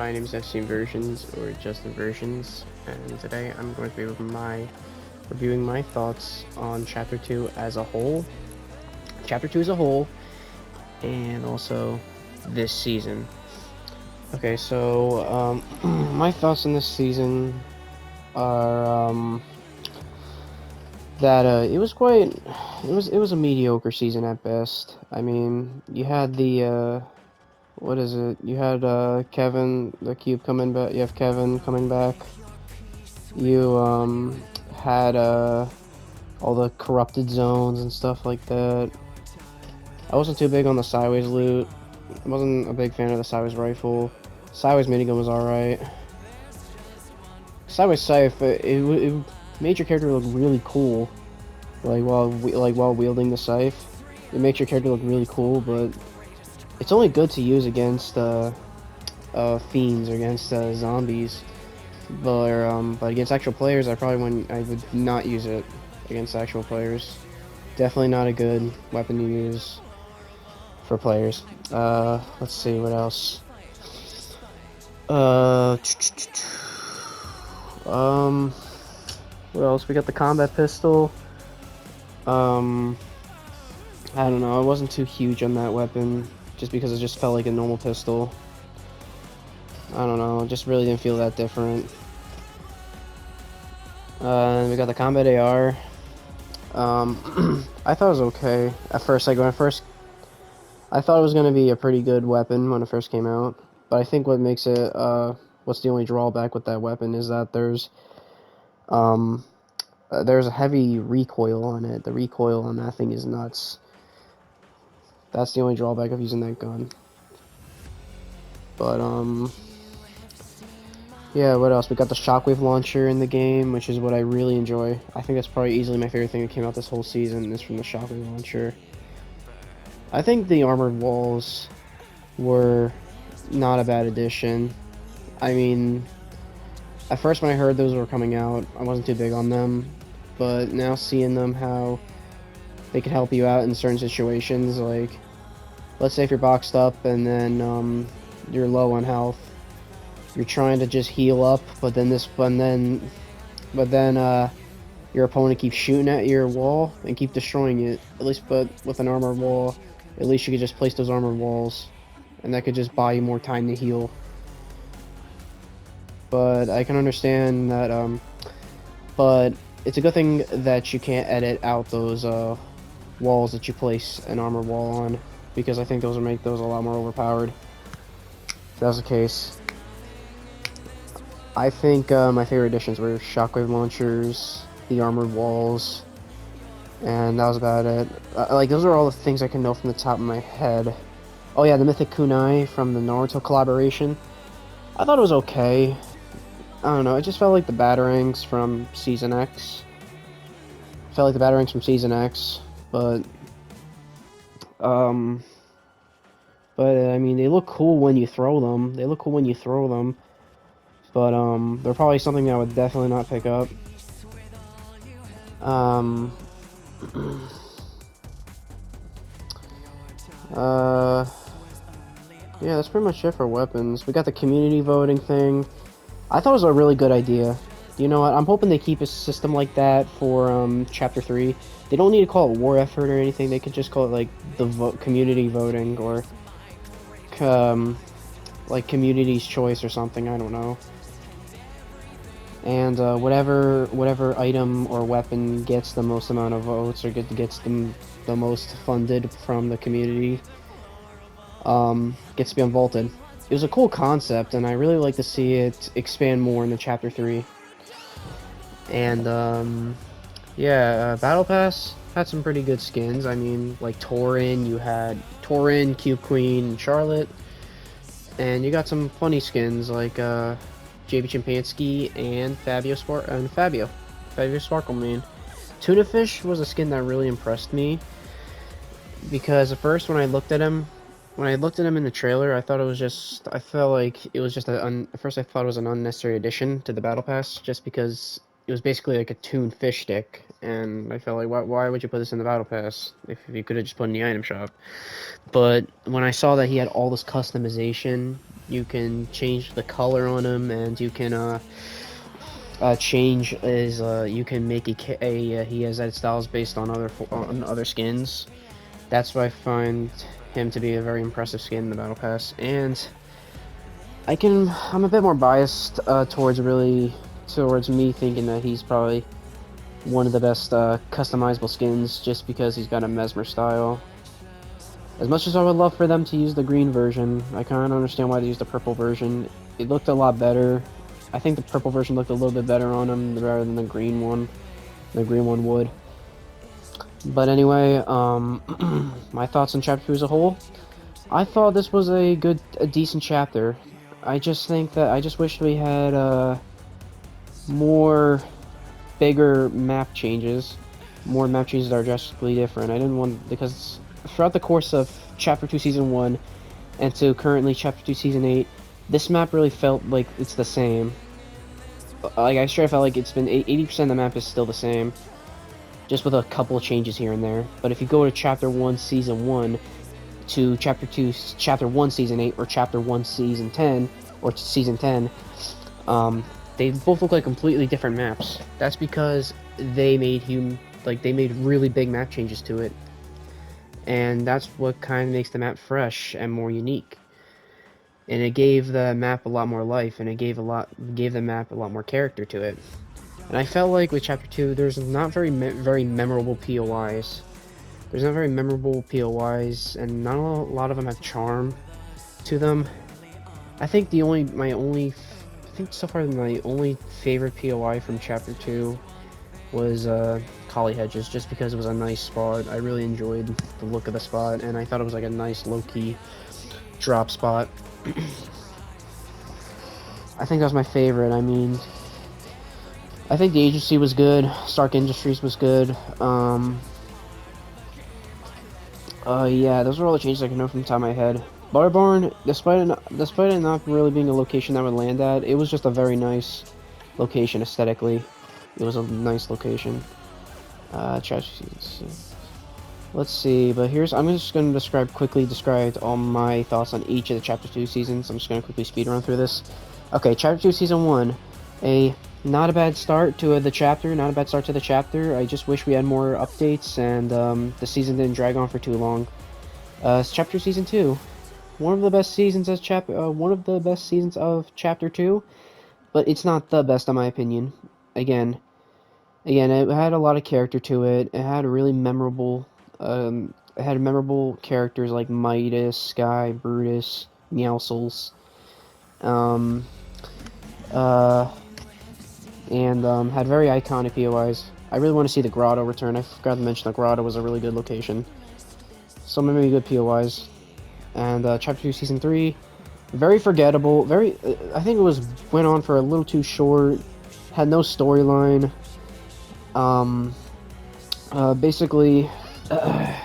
My name is FC Inversions, or just Inversions, and today I'm going to be reviewing my thoughts on Chapter 2 as a whole. Chapter 2 as a whole, and also this season. Okay, so, my thoughts on this season are, that, it was a mediocre season at best. I mean, you had what is it? You had, Kevin, the cube coming back, you have Kevin coming back. You, had, all the corrupted zones and stuff like that. I wasn't too big on the sideways loot. I wasn't a big fan of the sideways rifle. Sideways minigun was alright. Sideways scythe, it made your character look really cool. While wielding the scythe. It makes your character look really cool, but it's only good to use against, fiends or against, zombies. But against actual players, I would not use it against actual players. Definitely not a good weapon to use for players. Let's see what else. What else? We got the combat pistol. I don't know. I wasn't too huge on that weapon, just because it just felt like a normal pistol. I don't know. It just really didn't feel that different. We got the combat AR. I thought it was okay at first. I thought it was gonna be a pretty good weapon when it first came out. But I think what makes it, what's the only drawback with that weapon is that there's a heavy recoil on it. The recoil on that thing is nuts. That's the only drawback of using that gun. But, yeah, what else? We got the Shockwave Launcher in the game, which is what I really enjoy. I think that's probably easily my favorite thing that came out this whole season, is from the Shockwave Launcher. I think the armored walls were not a bad addition. I mean, at first when I heard those were coming out, I wasn't too big on them. But now seeing them, how they can help you out in certain situations, like, let's say if you're boxed up and then, you're low on health. You're trying to just heal up, but then your opponent keeps shooting at your wall and keep destroying it. At least, but with an armored wall, at least you could just place those armored walls, and that could just buy you more time to heal. But I can understand that, but it's a good thing that you can't edit out those, walls that you place an armored wall on, because I think those would make those a lot more overpowered. If that was the case. I think my favorite additions were Shockwave Launchers, the armored walls, and that was about it. Like, those are all the things I can know from the top of my head. Oh yeah, the Mythic Kunai from the Naruto collaboration. I thought it was okay. I don't know, it just felt like the Batarangs from Season X. But, I mean, they look cool when you throw them. But, they're probably something I would definitely not pick up. Yeah, that's pretty much it for weapons. We got the community voting thing. I thought it was a really good idea. You know what? I'm hoping they keep a system like that for, Chapter 3. They don't need to call it war effort or anything. They could just call it, like, the community voting, or, like, community's choice or something. I don't know. And whatever item or weapon gets the most amount of votes, or gets them the most funded from the community, gets to be unvaulted. It was a cool concept, and I really like to see it expand more in the Chapter 3. And yeah, Battle Pass had some pretty good skins. I mean, like Torin, you had Torin, Cube Queen, and Charlotte, and you got some funny skins like JB Chimpanski and Fabio Sparkleman. Tuna Fish was a skin that really impressed me, because at first when I looked at him in the trailer, I thought it was just, I felt like it was just at first I thought it was an unnecessary addition to the Battle Pass, just because it was basically like a tuned fish stick, and I felt like, why would you put this in the Battle Pass if you could have just put it in the item shop? But when I saw that he had all this customization, You can change the color on him, and you can change his. You can make he has edit styles based on other skins. That's why I find him to be a very impressive skin in the Battle Pass, and I'm a bit more biased towards me thinking that he's probably one of the best customizable skins, just because he's got a Mesmer style. As much as I would love for them to use the green version, I kind of understand why they used the purple version. It looked a lot better. I think the purple version looked a little bit better on him rather than the green one. The green one would. But anyway, my thoughts on Chapter 2 as a whole. I thought this was a decent chapter. I just wished we had more bigger map changes. More map changes that are drastically different. I didn't want, because throughout the course of Chapter 2 Season 1 and to currently Chapter 2 Season 8, this map really felt like it's the same. Like, I straight felt like it's been 80% of the map is still the same, just with a couple of changes here and there. But if you go to Chapter 1 Season 1 to Chapter 2 Chapter 1 Season 8 or Chapter 1 Season 10 or Season 10, they both look like completely different maps. That's because they made really big map changes to it. And that's what kind of makes the map fresh and more unique. And it gave the map a lot more life, and it gave the map a lot more character to it. And I felt like with Chapter 2, there's not very memorable POIs. There's not very memorable POIs, and not a lot of them have charm to them. I think so far my only favorite POI from Chapter 2 was Collie Hedges, just because it was a nice spot. I really enjoyed the look of the spot, and I thought it was like a nice low-key drop spot. I think that was my favorite. I mean, I think the agency was good. Stark Industries was good. Yeah, those were all the changes I can know from the top of my head. Barbarn, despite it not really being a location I would land at, it was just a very nice location aesthetically. It was a nice location. Let's see, but I'm just going to quickly describe all my thoughts on each of the Chapter 2 seasons. I'm just going to quickly speed run through this. Okay, Chapter 2 Season 1. Not a bad start to the chapter. I just wish we had more updates, and the season didn't drag on for too long. Chapter Season 2. One of the best seasons of Chapter 2, but it's not the best in my opinion. Again, it had a lot of character to it. It had really memorable characters like Midas, Sky, Brutus, Meowscles, and had very iconic POIs. I really want to see the Grotto return. I forgot to mention the Grotto was a really good location. So many good POIs. And Chapter 2 Season 3, very forgettable. I think it went on for a little too short. Had no storyline. Basically a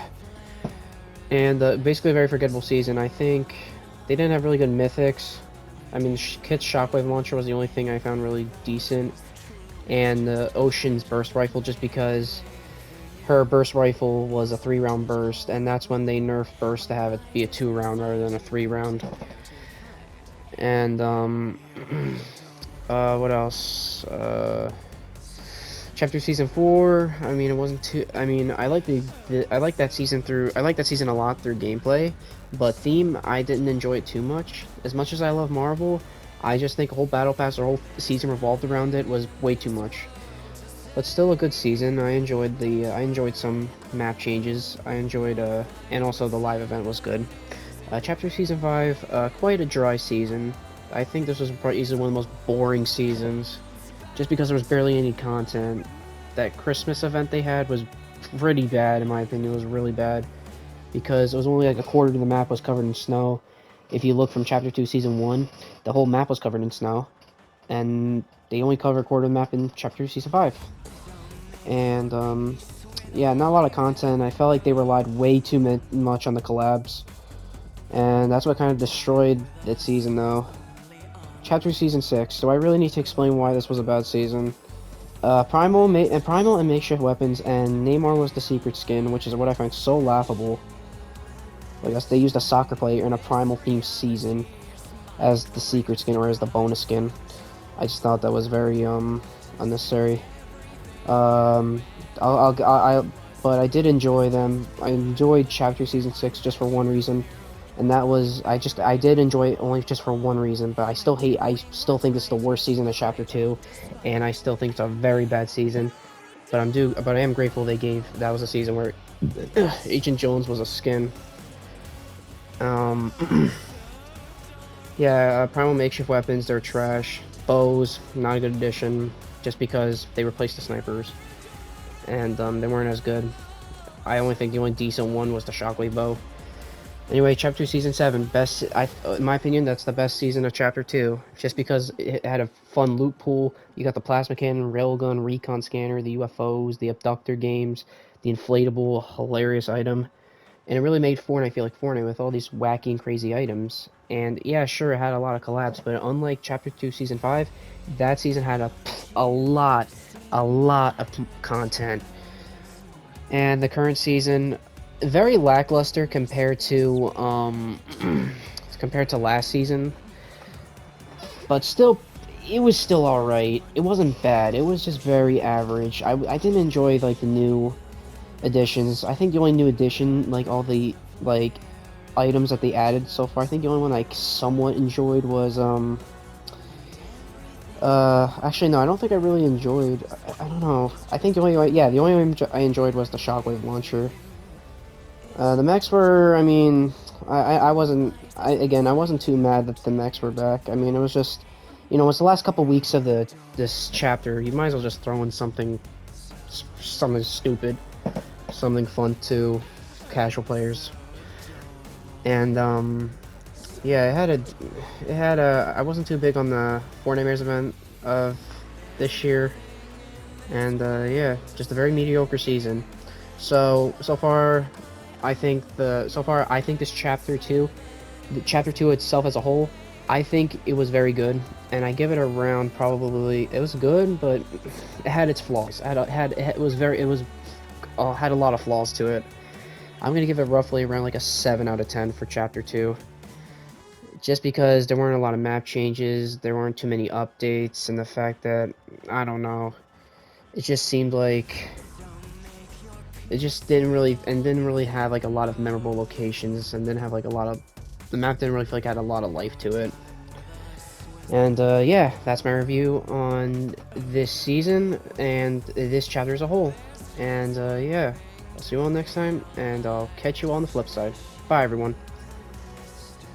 very forgettable season. I think they didn't have really good mythics. I mean, Kit's Shockwave Launcher was the only thing I found really decent, and Ocean's Burst Rifle, just because her burst rifle was a 3-round burst, and that's when they nerfed burst to have it be a 2-round rather than a 3-round. And what else? Chapter Season 4. I mean, it wasn't too. I mean, I like that season a lot through gameplay, but theme, I didn't enjoy it too much. As much as I love Marvel, I just think a whole battle pass or whole season revolved around it was way too much. But still a good season. I enjoyed some map changes. And also the live event was good. Chapter Season 5, quite a dry season. I think this was probably easily one of the most boring seasons, just because there was barely any content. That Christmas event they had was pretty bad, in my opinion. It was really bad, because it was only like a quarter of the map was covered in snow. If you look from Chapter 2 Season 1, the whole map was covered in snow, and they only covered a quarter of the map in Chapter 2 Season 5. And yeah, not a lot of content. I felt like they relied way too much on the collabs, and that's what kind of destroyed that season, though. Chapter Season 6. Do I really need to explain why this was a bad season? Primal and makeshift weapons, and Neymar was the secret skin, which is what I find so laughable. I guess they used a soccer player in a Primal themed season. as the secret skin or as the bonus skin. I just thought that was very unnecessary. Um, but I did enjoy them. I enjoyed Chapter Season 6 just for one reason, and that was I did enjoy it only just for one reason. But I still think it's the worst season of Chapter 2, and I still think it's a very bad season. But I am grateful that was a season where Agent Jones was a skin. Um, yeah, Primal Makeshift Weapons, they're trash. Bows, not a good addition, just because they replaced the snipers, and they weren't as good. I only think the only decent one was the Shockwave Bow. Anyway, Chapter 2, Season 7, in my opinion, that's the best season of Chapter 2, just because it had a fun loot pool. You got the Plasma Cannon, Railgun, Recon Scanner, the UFOs, the Abductor games, the inflatable, hilarious item, and it really made Fortnite feel like Fortnite with all these wacky and crazy items. And yeah, sure, it had a lot of collabs, but unlike Chapter 2, Season 5, that season had a lot of content. And the current season, very lackluster compared to compared to last season, but still, it was still all right. It wasn't bad. It was just very average. I didn't enjoy like the new additions. I think the only new addition, like all the like items that they added so far, I think the only one I somewhat enjoyed was actually no, I don't think I really enjoyed. I don't know. I think the only one I enjoyed was the Shockwave Launcher. The mechs were, I mean, I wasn't, I wasn't too mad that the mechs were back. I mean, it was just, it's the last couple weeks of this chapter. You might as well just throw in something stupid, something fun to casual players. And yeah, I wasn't too big on the Fortnite event of this year, and yeah, just a very mediocre season. So far, I think this chapter 2, the chapter 2 itself as a whole, I think it was very good, and I give it around probably, it was good, but it had its flaws. Had a lot of flaws to it. I'm gonna give it roughly around like a 7 out of 10 for chapter 2. Just because there weren't a lot of map changes, there weren't too many updates, and the fact that, I don't know, it just seemed like it just didn't really have like a lot of memorable locations, and didn't have like the map didn't really feel like it had a lot of life to it. And yeah, that's my review on this season and this chapter as a whole. And yeah, I'll see you all next time, and I'll catch you on the flip side. Bye everyone.